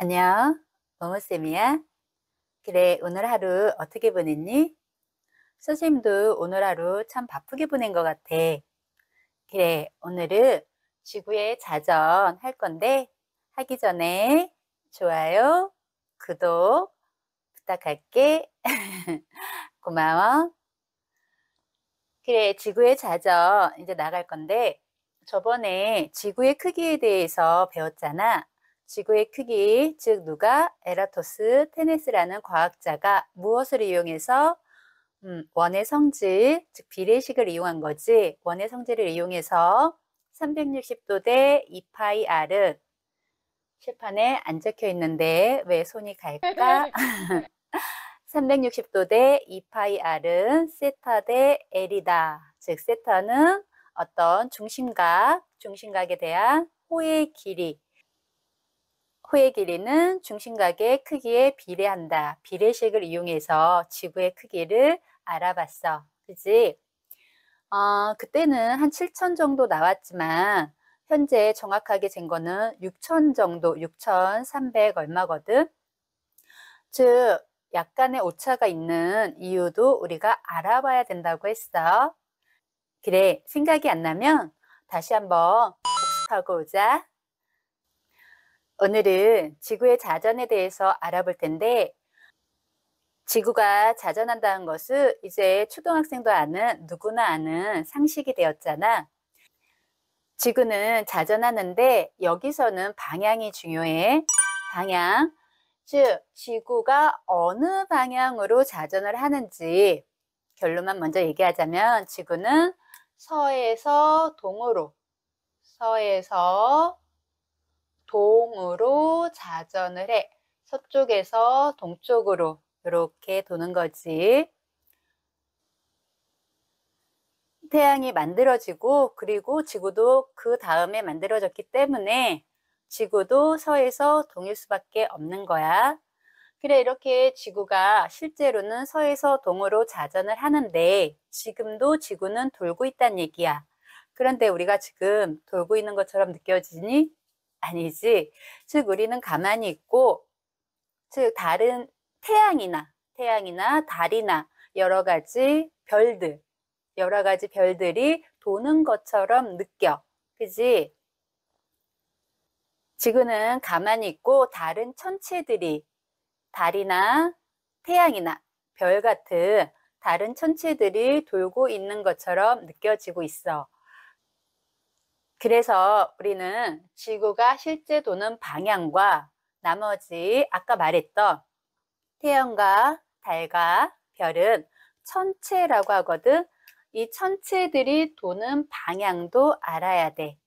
안녕, 모모쌤이야. 그래, 오늘 하루 어떻게 보냈니? 선생님도 오늘 하루 참 바쁘게 보낸 것 같아. 그래, 오늘은 지구의 자전 할 건데, 하기 전에 좋아요, 구독 부탁할게. 고마워. 그래, 지구의 자전 이제 나갈 건데, 저번에 지구의 크기에 대해서 배웠잖아. 지구의 크기, 즉 누가 에라토스테네스라는 과학자가 무엇을 이용해서 원의 성질, 즉 비례식을 이용한 거지. 원의 성질을 이용해서 360도 대 2파이 r은 칠판에 안 적혀 있는데 왜 손이 갈까? 360도 대 2파이 r은 세타 대 l이다. 즉 세타는 어떤 중심각에 대한 호의 길이, 호의 길이는 중심각의 크기에 비례한다. 비례식을 이용해서 지구의 크기를 알아봤어. 그지? 그때는 한 7천 정도 나왔지만 현재 정확하게 잰 거는 6천 정도, 6,300 얼마거든. 즉 약간의 오차가 있는 이유도 우리가 알아봐야 된다고 했어. 그래, 생각이 안 나면 다시 한번 복습하고 오자. 오늘은 지구의 자전에 대해서 알아볼 텐데, 지구가 자전한다는 것은 이제 초등학생도 아는, 누구나 아는 상식이 되었잖아. 지구는 자전하는데 여기서는 방향이 중요해. 방향, 즉 지구가 어느 방향으로 자전을 하는지 결론만 먼저 얘기하자면 지구는 서에서 동으로 자전을 해. 서쪽에서 동쪽으로 이렇게 도는 거지. 태양이 만들어지고 그리고 지구도 그 다음에 만들어졌기 때문에 지구도 서에서 동일 수밖에 없는 거야. 그래, 이렇게 지구가 실제로는 서에서 동으로 자전을 하는데 지금도 지구는 돌고 있다는 얘기야. 그런데 우리가 지금 돌고 있는 것처럼 느껴지니? 아니지. 즉 우리는 가만히 있고 즉 다른 태양이나 달이나 여러 가지 별들이 도는 것처럼 느껴. 그지? 지구는 가만히 있고 다른 천체들이 달이나 태양이나 별 같은 다른 천체들이 돌고 있는 것처럼 느껴지고 있어. 그래서 우리는 지구가 실제 도는 방향과 나머지 아까 말했던 태양과 달과 별은 천체라고 하거든. 이 천체들이 도는 방향도 알아야 돼.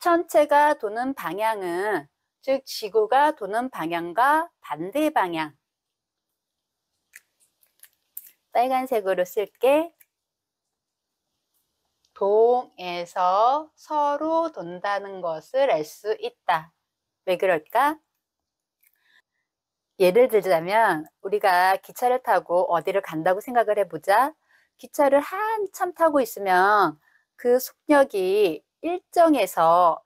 천체가 도는 방향은 즉 지구가 도는 방향과 반대 방향. 빨간색으로 쓸게. 동에서 서로 돈다는 것을 알 수 있다. 왜 그럴까? 예를 들자면 우리가 기차를 타고 어디를 간다고 생각을 해보자. 기차를 한참 타고 있으면 그 속력이 일정에서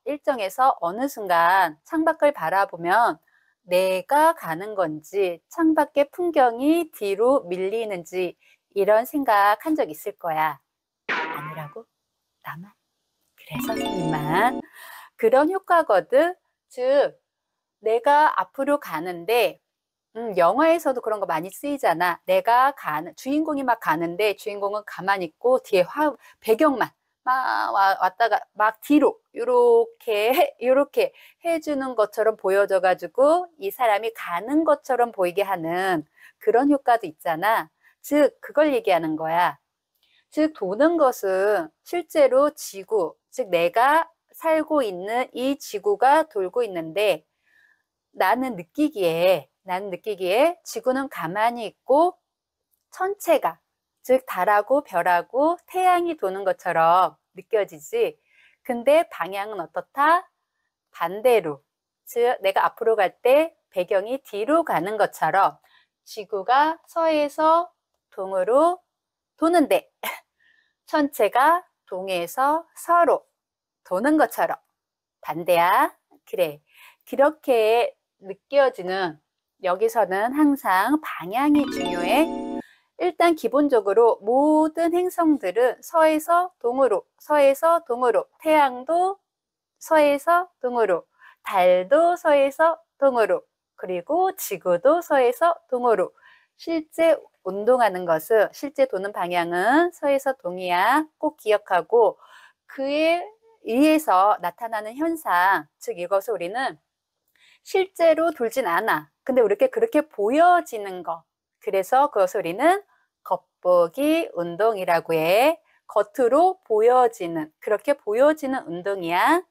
어느 순간 창밖을 바라보면 내가 가는 건지 창밖의 풍경이 뒤로 밀리는지 이런 생각 한 적 있을 거야. 아니라고? 나만? 그래, 선생님만. 그런 효과거든. 즉 내가 앞으로 가는데 영화에서도 그런 거 많이 쓰이잖아. 주인공이 막 가는데 주인공은 가만히 있고 뒤에 배경만 막 왔다가 막 뒤로 요렇게 해주는 것처럼 보여져가지고 이 사람이 가는 것처럼 보이게 하는 그런 효과도 있잖아. 즉, 그걸 얘기하는 거야. 즉, 도는 것은 실제로 즉 내가 살고 있는 이 지구가 돌고 있는데 나는 느끼기에 지구는 가만히 있고 천체가 즉 달하고 별하고 태양이 도는 것처럼 느껴지지. 근데 방향은 어떻다? 반대로. 즉 내가 앞으로 갈 때 배경이 뒤로 가는 것처럼 지구가 서에서 동으로 도는데 천체가 동에서 서로 도는 것처럼 반대야. 그래. 그렇게 느껴지는 여기서는 항상 방향이 중요해. 일단 기본적으로 모든 행성들은 서에서 동으로, 서에서 동으로, 태양도 서에서 동으로, 달도 서에서 동으로, 그리고 지구도 서에서 동으로. 실제 운동하는 것은, 실제 도는 방향은 서에서 동이야. 꼭 기억하고, 그에 의해서 나타나는 현상, 즉 이것을 우리는 실제로 돌진 않아. 근데 우리게 그렇게 보여지는 거. 그래서 그것을 우리는 겉보기 운동이라고 해. 겉으로 보여지는, 그렇게 보여지는 운동이야.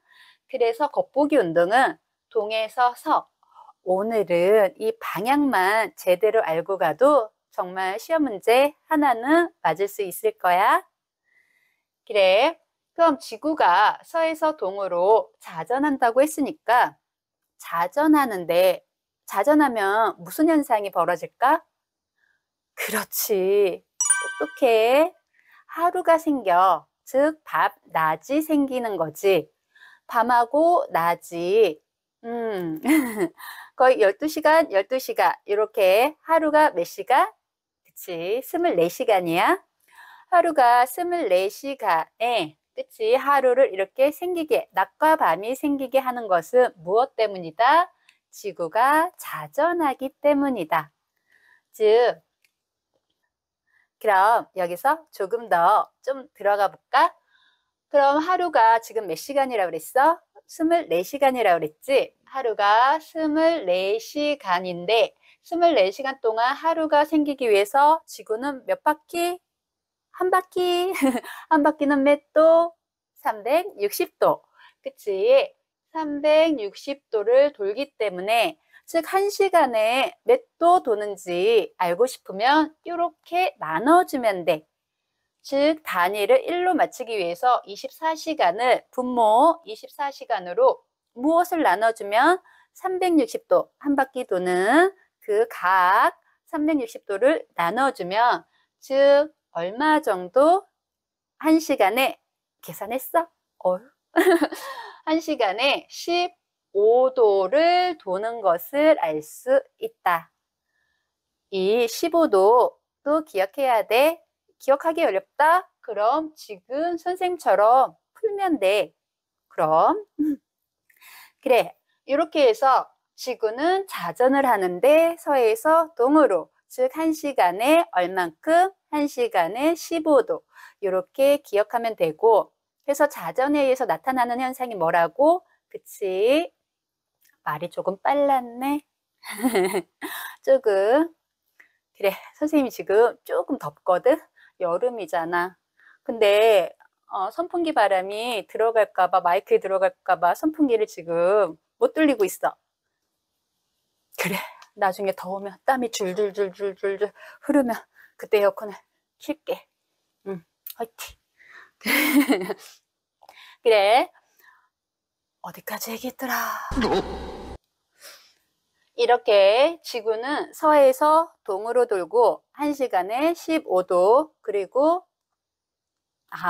그래서 겉보기 운동은 동에서 서. 오늘은 이 방향만 제대로 알고 가도 정말 시험 문제 하나는 맞을 수 있을 거야. 그래. 그럼 지구가 서에서 동으로 자전한다고 했으니까 자전하는데 자전하면 무슨 현상이 벌어질까? 그렇지. 똑똑해. 하루가 생겨. 즉, 낮이 생기는 거지. 밤하고 낮이. 거의 12시간, 12시간. 이렇게 하루가 몇 시간? 그치. 24시간이야. 하루가 24시간에, 그치. 하루를 이렇게 생기게, 낮과 밤이 생기게 하는 것은 무엇 때문이다? 지구가 자전하기 때문이다. 즉, 그럼 여기서 조금 더 좀 들어가 볼까? 그럼 하루가 지금 몇 시간이라고 그랬어? 24시간이라고 그랬지? 하루가 24시간인데 24시간 동안 하루가 생기기 위해서 지구는 몇 바퀴? 한 바퀴. 한 바퀴는 몇 도? 360도. 그치? 360도를 돌기 때문에 즉 1시간에 몇 도 도는지 알고 싶으면 이렇게 나눠주면 돼. 즉 단위를 1로 맞추기 위해서 24시간을 분모 24시간으로 무엇을 나눠주면 360도 한 바퀴 도는 그 각 360도를 나눠주면 즉 얼마 정도 1시간에 계산했어? 1시간에 15도를 도는 것을 알 수 있다. 이 15도도 기억해야 돼. 기억하기 어렵다? 그럼 지금 선생님처럼 풀면 돼. 그럼 그래. 이렇게 해서 지구는 자전을 하는데 서에서 동으로 즉 1시간에 얼만큼? 1시간에 15도 이렇게 기억하면 되고 그래서 자전에 의해서 나타나는 현상이 뭐라고? 그치? 말이 조금 빨랐네. 조금 그래 선생님이 지금 조금 덥거든? 여름이잖아. 근데 선풍기 바람이 들어갈까봐 마이크에 들어갈까봐 선풍기를 지금 못 돌리고 있어. 그래 나중에 더우면 땀이 줄줄줄줄줄 흐르면 그때 에어컨을 킬게. 화이팅. 그래 어디까지 얘기했더라. 이렇게 지구는 서에서 동으로 돌고 1시간에 15도 그리고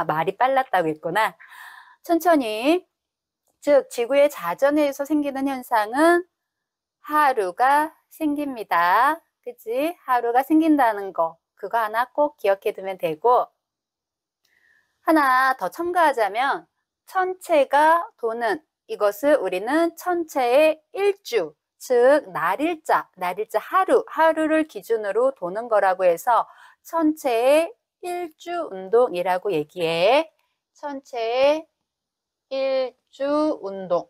말이 빨랐다고 했구나. 천천히 즉 지구의 자전에 의해서 생기는 현상은 하루가 생깁니다. 그치? 하루가 생긴다는 거 그거 하나 꼭 기억해 두면 되고 하나 더 첨가하자면 천체가 도는 이것을 우리는 천체의 일주 즉 날일자 하루를 기준으로 도는 거라고 해서 천체의 일주 운동이라고 얘기해. 천체의 일주 운동.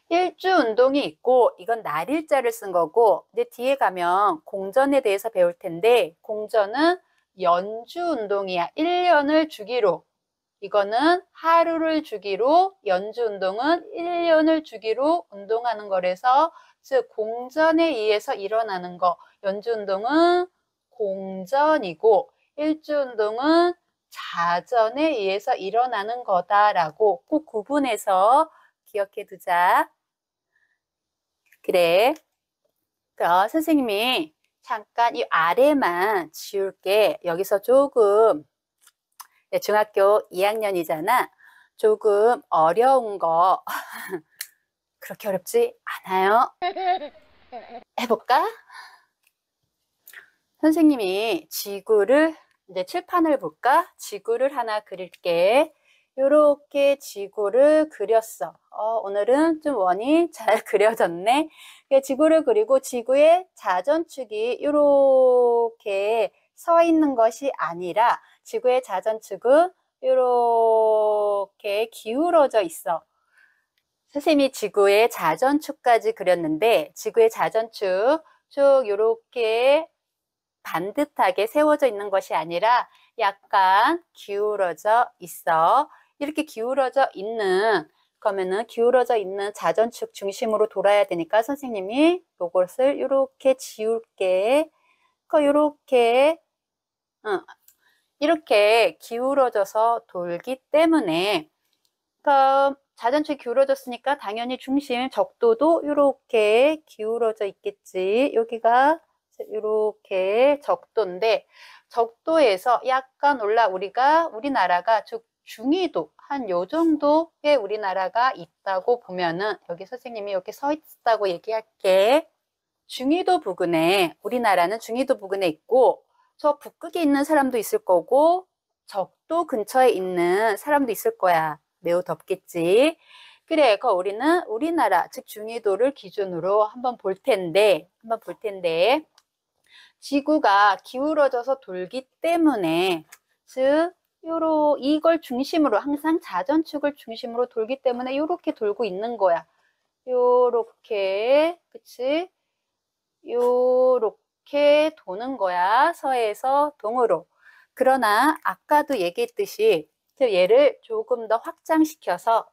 일주 운동이 있고 이건 날일자를 쓴 거고 근데 뒤에 가면 공전에 대해서 배울 텐데 공전은 연주 운동이야. 1년을 주기로. 이거는 하루를 주기로 연주 운동은 1년을 주기로 운동하는 거라서 즉 공전에 의해서 일어나는 거. 연주 운동은 공전이고 일주 운동은 자전에 의해서 일어나는 거다라고 꼭 구분해서 기억해 두자. 그래. 그럼 선생님이 잠깐 이 아래만 지울게. 여기서 조금 중학교 2학년이잖아. 조금 어려운 거 그렇게 어렵지 않아요. 해볼까? 선생님이 지구를 이제 칠판을 볼까? 지구를 하나 그릴게. 요렇게 지구를 그렸어. 오늘은 좀 원이 잘 그려졌네. 지구를 그리고 지구의 자전축이 요렇게 서 있는 것이 아니라 지구의 자전축은 요렇게 기울어져 있어. 선생님이 지구의 자전축까지 그렸는데 지구의 자전축 쭉 요렇게 반듯하게 세워져 있는 것이 아니라 약간 기울어져 있어. 이렇게 기울어져 있는 그러면은 기울어져 있는 자전축 중심으로 돌아야 되니까 선생님이 이것을 이렇게 지울게. 이렇게 이렇게 기울어져서 돌기 때문에 자전축이 기울어졌으니까 당연히 중심 적도도 이렇게 기울어져 있겠지. 여기가 이렇게 적도인데 적도에서 약간 우리나라가 즉 중위도 한 요 정도의 우리나라가 있다고 보면은 여기 선생님이 이렇게 서 있다고 얘기할게. 중위도 부근에 우리나라는 중위도 부근에 있고 저 북극에 있는 사람도 있을 거고 적도 근처에 있는 사람도 있을 거야. 매우 덥겠지. 그래, 우리는 우리나라 즉 중위도를 기준으로 한번 볼 텐데 지구가 기울어져서 돌기 때문에 즉 이걸 중심으로 항상 자전축을 중심으로 돌기 때문에 이렇게 돌고 있는 거야. 요렇게 그치? 요렇게 도는 거야. 서에서 동으로. 그러나 아까도 얘기했듯이 얘를 조금 더 확장시켜서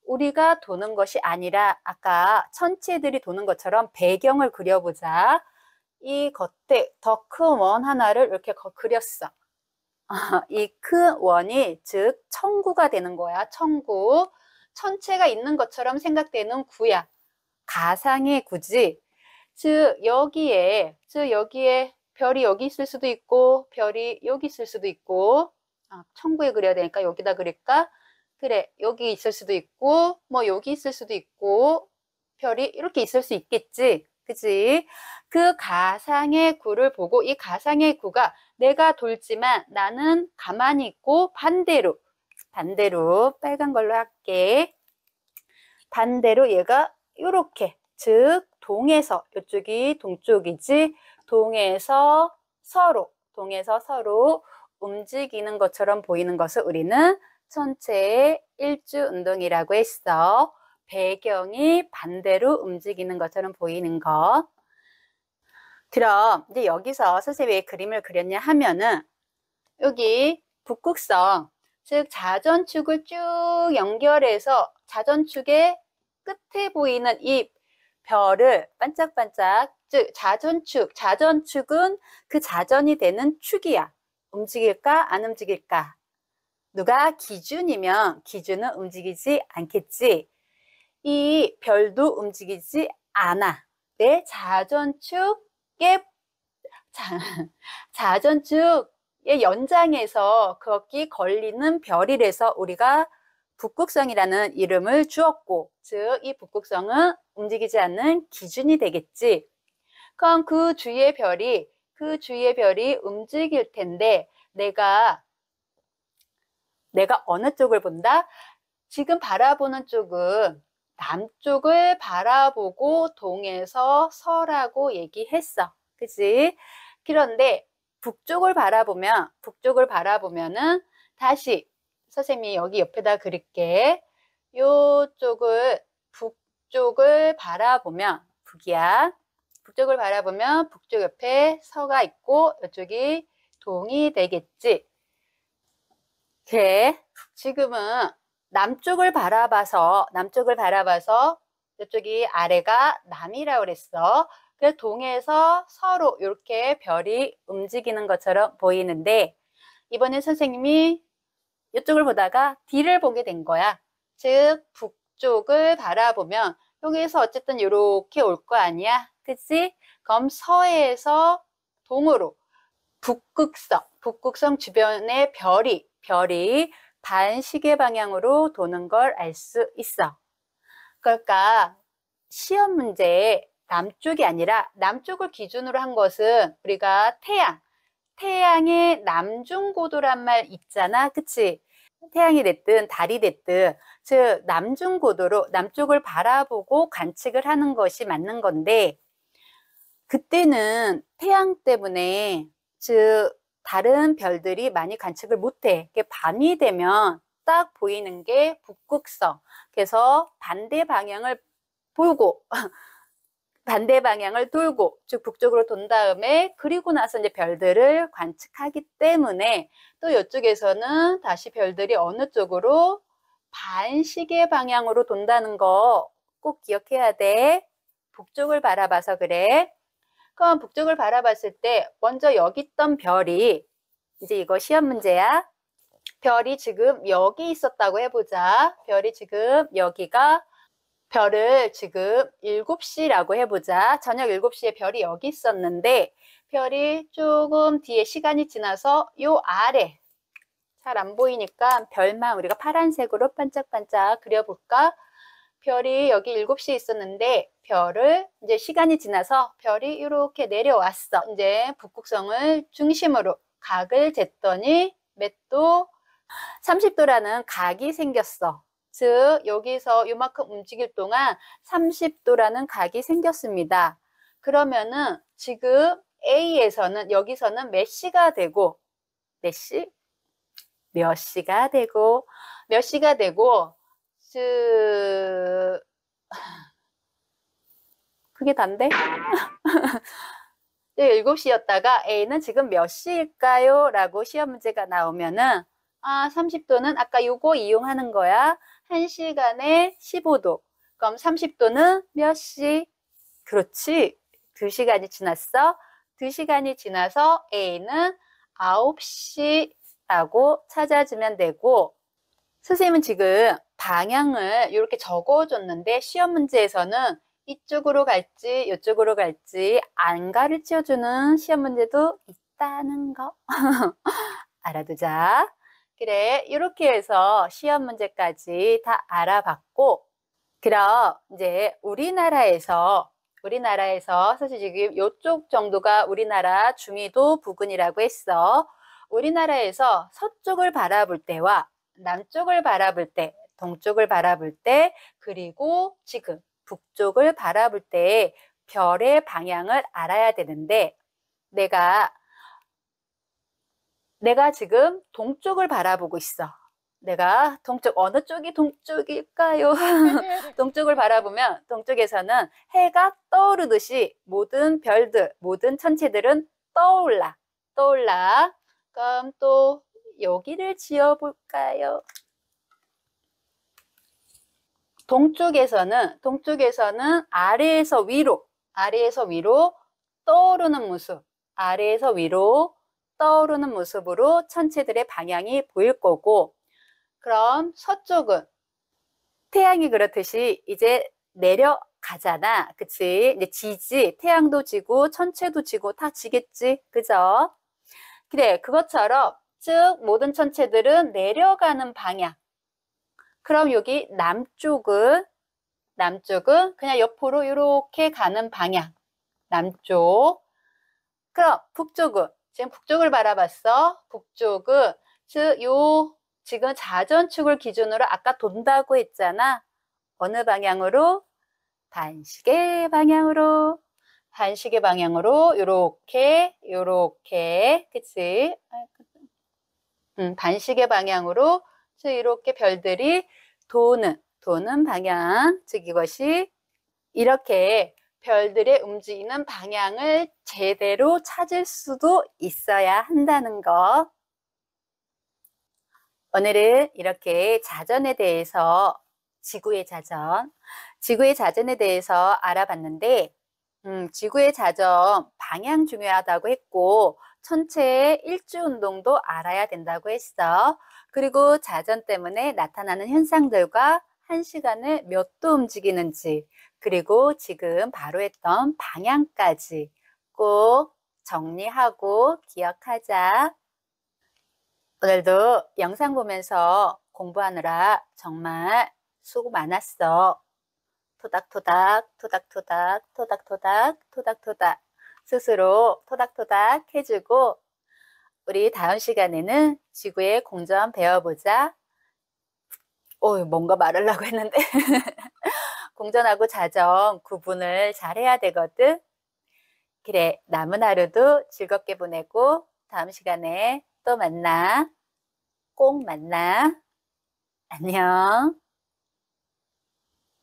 우리가 도는 것이 아니라 아까 천체들이 도는 것처럼 배경을 그려보자. 이 겉에 더 큰 원 하나를 이렇게 그렸어. 이 큰 원이 즉 천구가 되는 거야. 천구. 천체가 있는 것처럼 생각되는 구야. 가상의 구지. 즉 여기에 별이 여기 있을 수도 있고 별이 여기 있을 수도 있고 천구에 그려야 되니까 여기다 그릴까? 그래, 여기 있을 수도 있고 뭐 여기 있을 수도 있고 별이 이렇게 있을 수 있겠지. 그치? 그 가상의 구를 보고 이 가상의 구가 내가 돌지만 나는 가만히 있고 반대로 빨간 걸로 할게. 반대로 얘가 이렇게 즉 동에서 이쪽이 동쪽이지 동에서 서로 움직이는 것처럼 보이는 것을 우리는 천체의 일주운동이라고 했어. 배경이 반대로 움직이는 것처럼 보이는 것. 그럼 이제 여기서 선생님이 왜 그림을 그렸냐 하면은 여기 북극성 즉 자전축을 쭉 연결해서 자전축의 끝에 보이는 이 별을 반짝반짝 즉 자전축은 그 자전이 되는 축이야. 움직일까 안 움직일까? 누가 기준이면 기준은 움직이지 않겠지. 이 별도 움직이지 않아. 내 자전축의 연장에서 거기 걸리는 별이라서 우리가 북극성이라는 이름을 주었고 즉 이 북극성은 움직이지 않는 기준이 되겠지. 그럼 그 주위의 별이 움직일 텐데 내가 어느 쪽을 본다? 지금 바라보는 쪽은 남쪽을 바라보고 동에서 서라고 얘기했어. 그치? 그런데 북쪽을 바라보면은 다시 선생님이 여기 옆에다 그릴게. 북쪽을 바라보면 북이야. 북쪽을 바라보면 북쪽 옆에 서가 있고 이쪽이 동이 되겠지. 그래. 지금은 남쪽을 바라봐서 이쪽이 아래가 남이라고 그랬어. 그래서 동에서 서로 이렇게 별이 움직이는 것처럼 보이는데 이번에 선생님이 이쪽을 보다가 뒤를 보게 된 거야. 즉 북쪽을 바라보면 여기에서 어쨌든 이렇게 올 거 아니야, 그치? 그럼 서해에서 동으로 북극성 주변의 별이 반시계 방향으로 도는 걸 알 수 있어. 그러니까 시험 문제에 남쪽이 아니라 남쪽을 기준으로 한 것은 우리가 태양의 남중고도란 말 있잖아, 그치? 태양이 됐든 달이 됐든 즉 남중고도로 남쪽을 바라보고 관측을 하는 것이 맞는 건데, 그때는 태양 때문에 즉 다른 별들이 많이 관측을 못해. 밤이 되면 딱 보이는 게 북극성. 그래서 반대 방향을 돌고 즉 북쪽으로 돈 다음에 그리고 나서 이제 별들을 관측하기 때문에 또 이쪽에서는 다시 별들이 어느 쪽으로 반시계 방향으로 돈다는 거 꼭 기억해야 돼. 북쪽을 바라봐서 그래. 그럼 북쪽을 바라봤을 때 먼저 여기 있던 별이, 이제 이거 시험 문제야. 별이 지금 여기 있었다고 해보자. 별이 지금 여기가 별을 지금 7시라고 해보자. 저녁 7시에 별이 여기 있었는데 별이 조금 뒤에 시간이 지나서 요 아래, 잘 안 보이니까 별만 우리가 파란색으로 반짝반짝 그려볼까? 별이 여기 7시에 있었는데 별을 이제 시간이 지나서 별이 이렇게 내려왔어. 이제 북극성을 중심으로 각을 쟀더니 몇 도? 30도라는 각이 생겼어. 즉 여기서 요만큼 움직일 동안 30도라는 각이 생겼습니다. 그러면은 지금 A에서는 여기서는 몇 시가 되고 몇 시? 몇 시가 되고 몇 시가 되고 즉 그게 단데? 7시였다가 A는 지금 몇 시일까요? 라고 시험 문제가 나오면은 30도는 아까 요거 이용하는 거야. 1시간에 15도. 그럼 30도는 몇 시? 그렇지. 2시간이 지났어. 2시간이 지나서 A는 9시라고 찾아주면 되고, 선생님은 지금 방향을 이렇게 적어줬는데 시험 문제에서는 이쪽으로 갈지 이쪽으로 갈지 안 가르쳐주는 시험 문제도 있다는 거 알아두자. 그래, 이렇게 해서 시험 문제까지 다 알아봤고, 그럼 이제 우리나라에서 사실 지금 이쪽 정도가 우리나라 중위도 부근이라고 했어. 우리나라에서 서쪽을 바라볼 때와 남쪽을 바라볼 때, 동쪽을 바라볼 때, 그리고 지금 북쪽을 바라볼 때 별의 방향을 알아야 되는데, 내가 지금 동쪽을 바라보고 있어. 내가 어느 쪽이 동쪽일까요? 동쪽을 바라보면 동쪽에서는 해가 떠오르듯이 모든 별들, 모든 천체들은 떠올라. 그럼 또 여기를 지어볼까요? 동쪽에서는 아래에서 위로 떠오르는 모습, 아래에서 위로 떠오르는 모습으로 천체들의 방향이 보일 거고, 그럼 서쪽은 태양이 그렇듯이 이제 내려가잖아. 그치? 이제 지지. 태양도 지고 천체도 지고 다 지겠지. 그죠? 그래, 그것처럼 즉 모든 천체들은 내려가는 방향. 그럼 여기 남쪽은 그냥 옆으로 이렇게 가는 방향. 남쪽. 그럼 북쪽은 지금 북쪽을 바라봤어. 북쪽은 즉 지금 자전축을 기준으로 아까 돈다고 했잖아. 어느 방향으로? 반시계 방향으로 요렇게 그치? 반시계 방향으로 즉 이렇게 별들이 도는 방향, 즉 이것이 이렇게 별들의 움직이는 방향을 제대로 찾을 수도 있어야 한다는 거. 오늘은 이렇게 자전에 대해서 지구의 자전에 대해서 알아봤는데, 지구의 자전 방향 중요하다고 했고 천체의 일주운동도 알아야 된다고 했어. 그리고 자전 때문에 나타나는 현상들과 한 시간에 몇 도 움직이는지, 그리고 지금 바로 했던 방향까지 꼭 정리하고 기억하자. 오늘도 영상 보면서 공부하느라 정말 수고 많았어. 토닥토닥, 토닥토닥, 토닥토닥, 토닥토닥. 스스로 토닥토닥 해주고, 우리 다음 시간에는 지구의 공전 배워보자. 뭔가 말하려고 했는데. 공전하고 자전 구분을 잘 해야 되거든. 그래, 남은 하루도 즐겁게 보내고 다음 시간에 또 만나. 꼭 만나. 안녕.